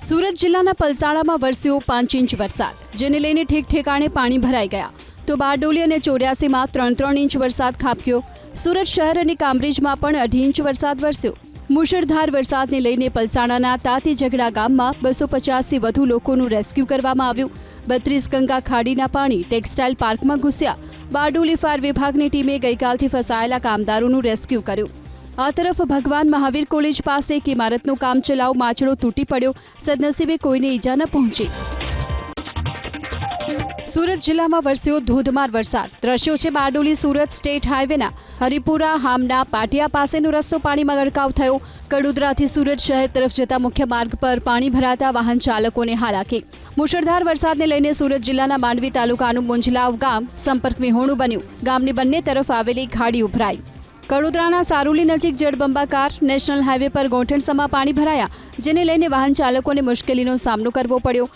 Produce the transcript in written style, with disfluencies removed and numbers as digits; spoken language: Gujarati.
સુરત જિલ્લાના પલસાણામાં વરસ્યો 5 ઇંચ વરસાદ, જેને લઈને ઠેક ઠેકાણે પાણી ભરાઈ ગયા. તો બારડોલી અને ચોર્યાસીમાં 3 ઇંચ વરસાદ ખાબક્યો. સુરત શહેર અને કામરેજમાં પણ 2.5 ઇંચ વરસાદ વરસ્યો. મુશળધાર વરસાદને લઈને પલસાણાના તાતી ઝઘડા ગામમાં 250થી વધુ લોકોનું રેસ્ક્યુ કરવામાં આવ્યું. 32 ગંગા ખાડીના પાણી ટેક્સટાઇલ પાર્કમાં ઘૂસ્યા. બારડોલી ફાયર વિભાગની ટીમે ગઈકાલથી ફસાયેલા કામદારોનું રેસ્ક્યુ કર્યું. આ તરફ ભગવાન મહાવીર કોલેજ પાસે એક ઇમારતનો કામચલાઉ માછડો તૂટી પડ્યો. સદનસીબે કોઈને ઈજા ન પહોંચી. સુરત જિલ્લામાં વરસ્યો ધોધમાર વરસાદ. દ્રશ્યો છે બારડોલી સુરત સ્ટેટ હાઈવેના. હરિપુરા હામના પાટિયા પાસેનો રસ્તો પાણીમાં ગરકાવ થયો. કડોદરાથી સુરત શહેર તરફ જતા મુખ્ય માર્ગ પર પાણી ભરાતા વાહન ચાલકોને હાલાકી. મુશળધાર વરસાદને લઈને સુરત જિલ્લાના માંડવી તાલુકાનું મુંજલાવ ગામ સંપર્ક વિહોણું બન્યું. ગામની બંને તરફ આવેલી ખાડી ઉભરાઈ. કડોદરાના સારોલી નજીક જળબંબાકાર નેશનલ હાઈવે પર ગોઠણસમાં પાણી ભરાયા, જેને લઈને વાહન ચાલકોને મુશ્કેલીનો સામનો કરવો પડ્યો.